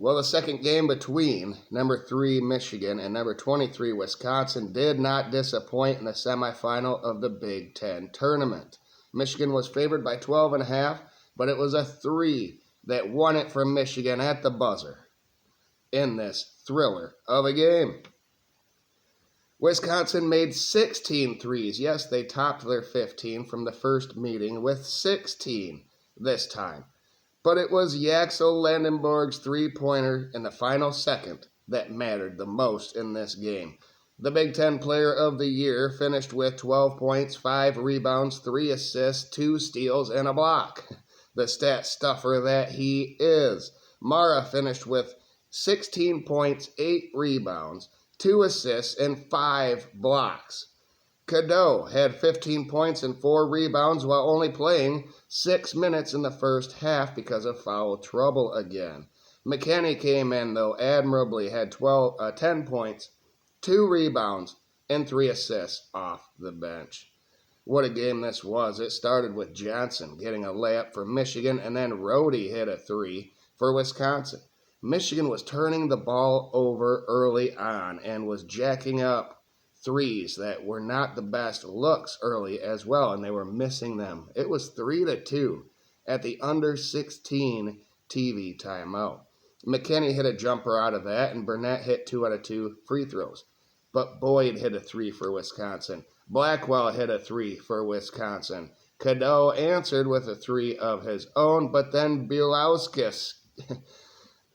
Well, the second game between number 3 Michigan and number 23 Wisconsin did not disappoint in the semifinal of the Big Ten tournament. Michigan was favored by 12.5, but it was a 3 that won it from Michigan at the buzzer in this thriller of a game. Wisconsin made 16 threes. Yes, they topped their 15 from the first meeting with 16 this time. But it was Yaxel Lendenborg's three-pointer in the final second that mattered the most in this game. The Big Ten Player of the Year finished with 12 points, 5 rebounds, 3 assists, 2 steals, and a block. The stat stuffer that he is. Mara finished with 16 points, 8 rebounds, 2 assists, and 5 blocks. Cadeau had 15 points and 4 rebounds while only playing 6 minutes in the first half because of foul trouble again. McKinney came in, though, admirably, had 10 points, 2 rebounds, and 3 assists off the bench. What a game this was. It started with Johnson getting a layup for Michigan, and then Rhodey hit a 3 for Wisconsin. Michigan was turning the ball over early on and was jacking up threes that were not the best looks early as well, and they were missing them. It was 3-2 at the under 16 TV timeout. McKinney hit a jumper out of that, and Burnett hit 2 out of 2 free throws. But Boyd hit a 3 for Wisconsin. Blackwell hit a 3 for Wisconsin. Cadeau answered with a 3 of his own, but then Bielauskis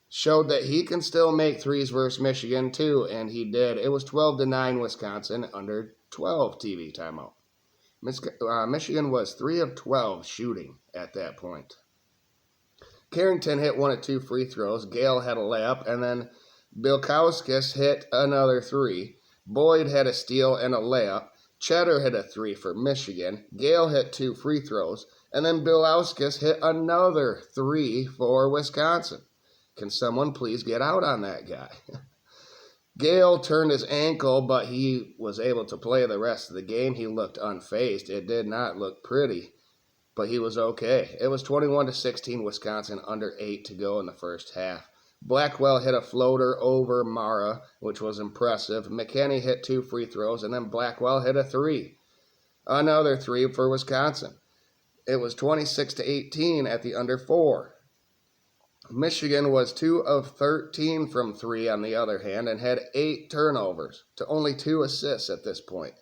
showed that he can still make threes versus Michigan too, and he did. It was 12-9 Wisconsin under 12 TV timeout. Michigan was 3 of 12 shooting at that point. Carrington hit 1 of 2 free throws. Gale had a layup, and then Bielauskis hit another 3. Boyd had a steal and a layup. Cheddar hit a 3 for Michigan. Gale hit 2 free throws, and then Bielauskis hit another 3 for Wisconsin. Can someone please get out on that guy? Gale turned his ankle, but he was able to play the rest of the game. He looked unfazed. It did not look pretty, but he was okay. It was 21-16 Wisconsin, under 8 to go in the first half. Blackwell hit a floater over Mara, which was impressive. McKinney hit 2 free throws, and then Blackwell hit a 3. Another 3 for Wisconsin. It was 26-18 at the under 4. Michigan was 2 of 13 from 3 on the other hand and had 8 turnovers to only 2 assists at this point.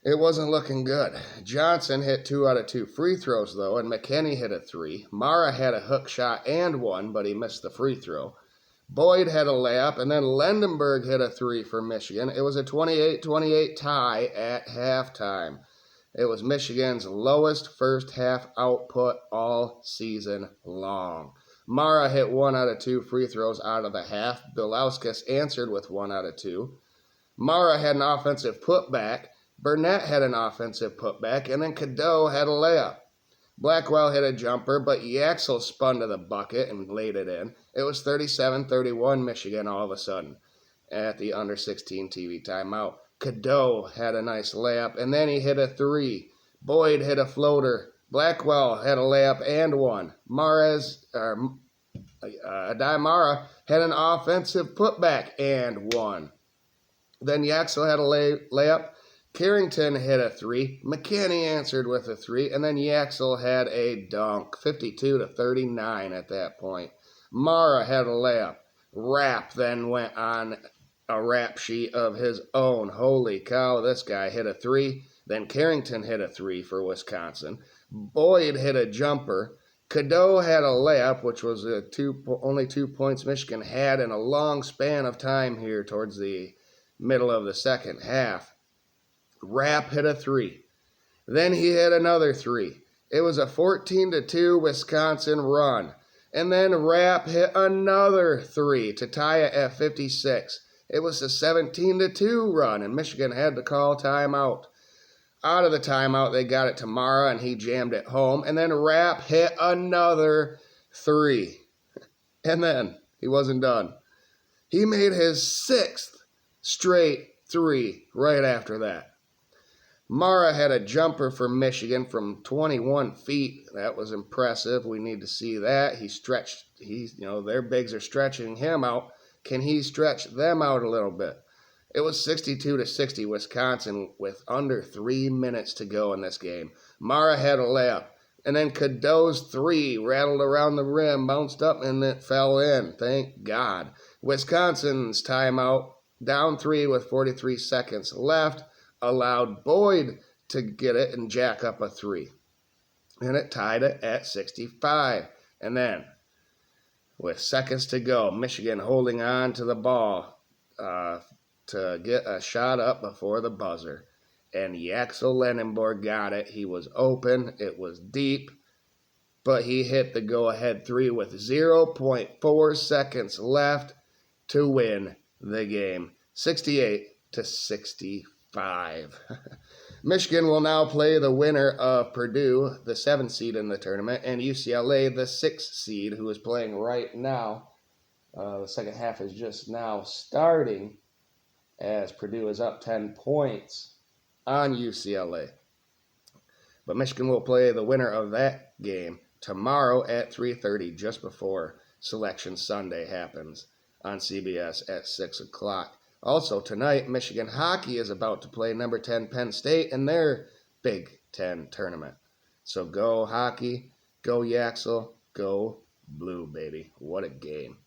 It wasn't looking good. Johnson hit 2 out of 2 free throws, though, and McKinney hit a 3. Mara had a hook shot and 1, but he missed the free throw. Boyd had a layup, and then Lendenborg hit a 3 for Michigan. It was a 28-28 tie at halftime. It was Michigan's lowest first half output all season long. Mara hit 1 out of 2 free throws out of the half. Bielauskis answered with 1 out of 2. Mara had an offensive putback. Burnett had an offensive putback, and then Cadeau had a layup. Blackwell hit a jumper, but Yaxel spun to the bucket and laid it in. It was 37-31 Michigan all of a sudden at the under 16 TV timeout. Cadeau had a nice layup, and then he hit a 3. Boyd hit a floater. Blackwell had a layup and 1. Adai Mara had an offensive putback and 1. Then Yaxel had a layup. Carrington hit a 3. McKinney answered with a 3, and then Yaxel had a dunk, 52-39 at that point. Mara had a layup. Rapp then went on a rap sheet of his own. Holy cow, this guy hit a 3. Then Carrington hit a 3 for Wisconsin. Boyd hit a jumper. Cadeau had a layup, which was only 2 points Michigan had in a long span of time here towards the middle of the second half. Rapp hit a 3. Then he hit another 3. It was a 14-2 Wisconsin run. And then Rapp hit another 3 to tie it at 56. It was a 17-2 run, and Michigan had to call timeout. Out of the timeout, they got it to Mara, and he jammed it home. And then Rapp hit another 3. And then he wasn't done. He made his 6th straight 3 right after that. Mara had a jumper for Michigan from 21 feet. That was impressive. We need to see that. He stretched their bigs are stretching him out. Can he stretch them out a little bit? It was 62-60 Wisconsin with under 3 minutes to go in this game. Mara had a layup. And then Cadeau's three rattled around the rim, bounced up, and it fell in. Thank God. Wisconsin's timeout, down 3 with 43 seconds left, allowed Boyd to get it and jack up a 3. And it tied it at 65. And then, with seconds to go, Michigan holding on to the ball to get a shot up before the buzzer. And Yaxel Lendenborg got it. He was open. It was deep. But he hit the go-ahead 3 with 0.4 seconds left to win the game. 68-65. Michigan will now play the winner of Purdue, the 7th seed in the tournament, and UCLA, the 6th seed, who is playing right now. The second half is just now starting as Purdue is up 10 points on UCLA. But Michigan will play the winner of that game tomorrow at 3:30, just before Selection Sunday happens on CBS at 6 o'clock. Also tonight, Michigan hockey is about to play number 10 Penn State in their Big Ten tournament. So go hockey, go Yaxel, go blue, baby. What a game.